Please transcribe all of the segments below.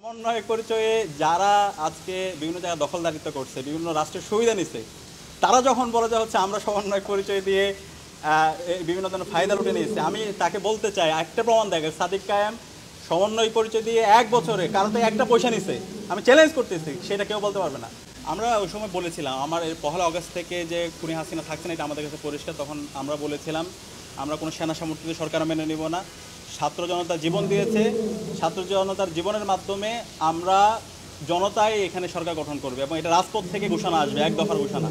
সমন্বয় পরিচয়ে যারা আজকে বিভিন্ন জায়গায় দখলদারিত্ব করছে, বিভিন্ন রাষ্ট্রের সুবিধা নিচ্ছে, তারা যখন বলে যে হচ্ছে আমরা সমন্বয় পরিচয় দিয়ে বিভিন্ন ধরনের ফায়দা লুটে নিয়েছে, আমি তাকে বলতে চাই একটা প্রমাণ দেখে সাদিক কায়েম সমন্বয় পরিচয় দিয়ে 1 বছরে কারো থেকে একটা পয়সা নিছে। আমি চ্যালেঞ্জ করতেছি, সেটা কেউ বলতে পারবে না। আমরা ওই সময় বলেছিলাম আমার এই 1 আগস্ট থেকে যে খুনি হাসিনা থাকছে না, এটা আমাদের কাছে পরিষ্কার। তখন আমরা বলেছিলাম আমরা কোনো সেনা সামর্থ্য সরকার মেনে নিব না। ছাত্র জনতা জীবন দিয়েছে, ছাত্র জনতার জীবনের মাধ্যমে আমরা জনতাই এখানে সরকার গঠন করবে এবং এটা রাজপথ থেকে ঘোষণা আসবে, 1 দফার ঘোষণা।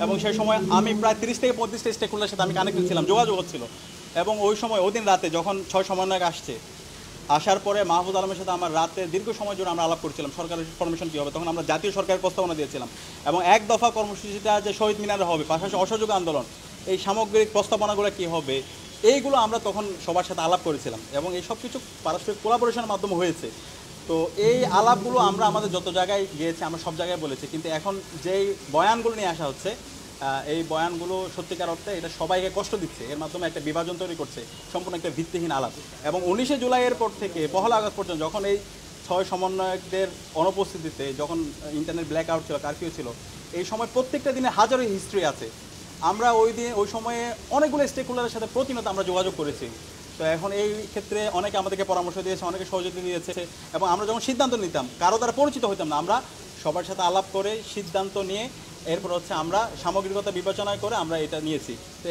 এবং সেই সময় আমি প্রায় 30 থেকে 35টা স্টেকহোল্ডারের সাথে আমি কানেক্টেড ছিলাম, যোগাযোগ হচ্ছিল। এবং ওই সময় ওই দিন রাতে যখন 6 সমন্বয়ক আসার পরে মাহফুজ আলমের সাথে আমার রাতে দীর্ঘ সময় জুড়ে আমরা আলাপ করছিলাম সরকারের ফরমেশন কী হবে। তখন আমরা জাতীয় সরকারের প্রস্তাবনা দিয়েছিলাম এবং 1 দফা কর্মসূচিটা যে শহীদ মিনারে হবে, পাশাপাশি অসহযোগ আন্দোলন, এই সামগ্রিক প্রস্তাবনাগুলো কী হবে, এইগুলো আমরা তখন সবার সাথে আলাপ করেছিলাম এবং এই সব কিছু পারস্পরিক কোলাবোরেশনের মাধ্যমে হয়েছে। তো এই আলাপগুলো আমরা আমাদের যত জায়গায় গিয়েছি আমরা সব জায়গায় বলেছি, কিন্তু এখন যেই বয়ানগুলো নিয়ে আসা হচ্ছে এই বয়ানগুলো সত্যিকার অর্থে এটা সবাইকে কষ্ট দিচ্ছে, এর মাধ্যমে একটা বিভাজন তৈরি করছে, সম্পূর্ণ একটা ভিত্তিহীন আলাপ। এবং 19শে জুলাইয়ের পর থেকে 1 আগস্ট পর্যন্ত যখন এই 6 সমন্বয়কদের অনুপস্থিতিতে যখন ইন্টারনেট ব্ল্যাক আউট ছিল, কারফিউ ছিল, এই সময় প্রত্যেকটা দিনে হাজারো হিস্ট্রি আছে। আমরা ওই সময়ে অনেকগুলো স্টেকহোল্ডারের সাথে প্রতিনিয়ত আমরা যোগাযোগ করেছি। তো এখন এই ক্ষেত্রে অনেকে আমাদেরকে পরামর্শ দিয়েছে, অনেকে সহযোগিতা দিয়েছে এবং আমরা যখন সিদ্ধান্ত নিতাম কারো দ্বারা পরিচিত হইতাম না, আমরা সবার সাথে আলাপ করে সিদ্ধান্ত নিয়ে এরপর হচ্ছে আমরা সামগ্রিকতা বিবেচনা করে আমরা এটা নিয়েছি। তো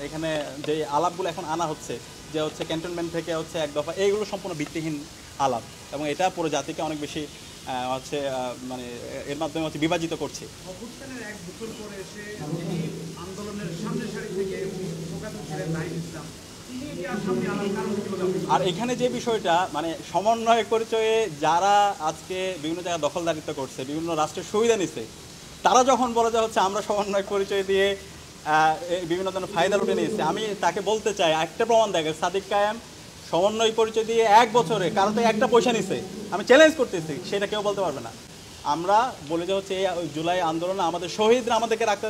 এখানে যে আলাপগুলো এখন আনা হচ্ছে যে হচ্ছে ক্যান্টনমেন্ট থেকে হচ্ছে 1 দফা, এইগুলো সম্পূর্ণ ভিত্তিহীন আলাপ এবং এটা পুরো জাতিকে অনেক বেশি হচ্ছে মানে এর মাধ্যমে হচ্ছে বিভাজিত করছে। অভ্যুত্থানের 1 বছর পরে এসে যিনি আন্দোলনের সামনের সারি থেকে প্রকাশক ছিলেন নাহিদ ইসলাম, আর এখানে যে বিষয়টা মানে সমন্বয় পরিচয়ে যারা আজকে বিভিন্ন জায়গায় দখলদারিত্ব করছে, বিভিন্ন রাষ্ট্রের সুবিধা নিচ্ছে, তারা যখন বলে যে হচ্ছে আমরা সমন্বয় পরিচয় দিয়ে বিভিন্ন ধরনের ফায়দা লুটে নিয়েছে, আমি তাকে বলতে চাই একটা প্রমাণ দেখে সাদিক কায়েম সমন্বয় পরিচয় দিয়ে 1 বছরে কারো থেকে একটা পয়সা নিছে। আমি চ্যালেঞ্জ করতেছি, সেটা কেউ বলতে পারবে না। আমরা বলে যে হচ্ছে এই জুলাই আন্দোলনে আমাদের শহীদরা আমাদেরকে রাখতে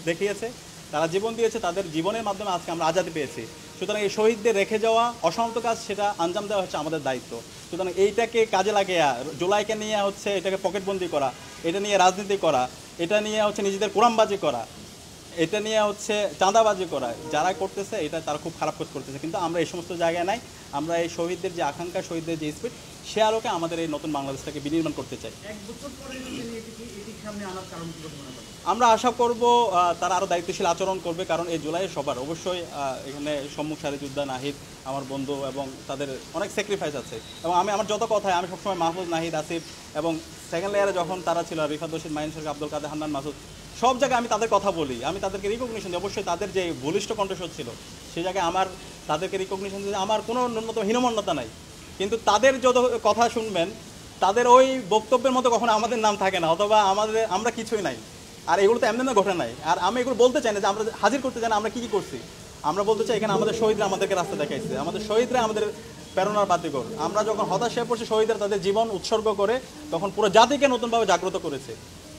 দেখিয়েছে, তারা জীবন দিয়েছে, তাদের জীবনের মাধ্যমে আজকে আমরা আজাদি পেয়েছি। সুতরাং এই শহীদদের রেখে যাওয়া অসমাপ্ত কাজ, সেটা আঞ্জাম দেওয়া হচ্ছে আমাদের দায়িত্ব। সুতরাং এইটাকে কাজে লাগিয়ে জুলাইকে নিয়ে হচ্ছে এটাকে পকেটবন্দি করা, এটা নিয়ে রাজনীতি করা, এটা নিয়ে হচ্ছে নিজেদের কোরামবাজি করা, এটা নিয়ে হচ্ছে চাঁদাবাজি করা, যারা করতেছে এটা তারা খুব খারাপ কাজ করতেছে। কিন্তু আমরা এই সমস্ত জায়গায় নাই, আমরা এই শহীদদের যে আকাঙ্ক্ষা, শহীদদের যে স্পিড, সে আলোকে আমাদের এই নতুন বাংলাদেশটাকে বিনির্মাণ করতে চাই। 1 বছর পরে এটির সামনে আনার কারণ কি মনে করেন? আমরা আশা করব তারা আরও দায়িত্বশীল আচরণ করবে, কারণ এই জুলাইয়ের সবার অবশ্যই এখানে সম্মুখ সারি যোদ্ধা নাহিদ আমার বন্ধু এবং তাদের অনেক স্যাক্রিফাইস আছে। এবং আমি আমার যত কথায় আমি সবসময় মাহফুজ, নাহিদ, আসিফ এবং সেকেন্ড লেয়ারে যখন তারা ছিল রিফাত রশিদ, মাইন সরকার, আব্দুল কাদের, হান্নান মাসুদ, সব জায়গায় আমি তাদের কথা বলি, আমি তাদেরকে রিকগনিশন দিই। অবশ্যই তাদের যে বলিষ্ঠ কণ্ঠস্বর ছিল সেই জায়গায় আমার তাদেরকে রিকগনিশন দিতে আমার কোনো ন্যূনতম হীনমন্যতা নাই। কিন্তু তাদের যত কথা শুনবেন তাদের ওই বক্তব্যের মতো কখনো আমাদের নাম থাকে না, অথবা আমরা কিছুই নাই। আর এগুলো তো এমনি ঘটে নাই। আর আমি এগুলো বলতে চাই না যে আমরা হাজির করতে চাই না আমরা কী কী করছি। আমরা বলতে চাই এখানে আমাদের শহীদরা আমাদেরকে রাস্তা দেখাইছে, আমাদের শহীদরা আমাদের প্রেরণার বাতিঘর। আমরা যখন হতাশ হয়ে পড়ছি, শহীদরা তাদের জীবন উৎসর্গ করে তখন পুরো জাতিকে নতুনভাবে জাগ্রত করেছে।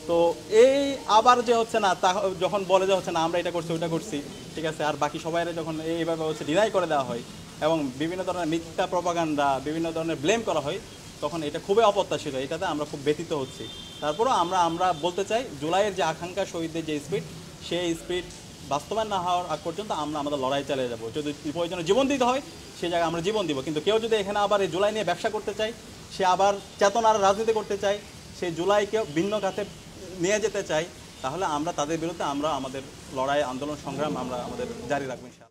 তো এই আবার যে হচ্ছে না, তা যখন বলে যে হচ্ছে না আমরা এটা করছি ওইটা করছি, ঠিক আছে, আর বাকি সবাইরা যখন এইভাবে হচ্ছে ডিনাই করে দেওয়া হয় এবং বিভিন্ন ধরনের মিথ্যা প্রপাগান্ডা, বিভিন্ন ধরনের ব্লেম করা হয়, তখন এটা খুবই অপ্রত্যাশিত। এটাতে আমরা খুব ব্যথিত হচ্ছি। তারপরেও আমরা বলতে চাই জুলাইয়ের যে আকাঙ্ক্ষা, শহীদদের যে স্পিড, সেই স্পিড বাস্তবায়ন না হওয়ার আগ পর্যন্ত আমরা আমাদের লড়াই চালিয়ে যাবো। যদি প্রয়োজনে জীবন দিতে হয় সেই জায়গায় আমরা জীবন দিব। কিন্তু কেউ যদি এখানে আবার এই জুলাই নিয়ে ব্যবসা করতে চায়, সে আবার চেতনার রাজনীতি করতে চায়, সেই জুলাইকে ভিন্ন খাতে নিয়ে যেতে চাই, তাহলে আমরা তাদের বিরুদ্ধে আমরা আমাদের লড়াই, আন্দোলন, সংগ্রাম আমরা আমাদের জারি রাখবো ইনশাআল্লাহ।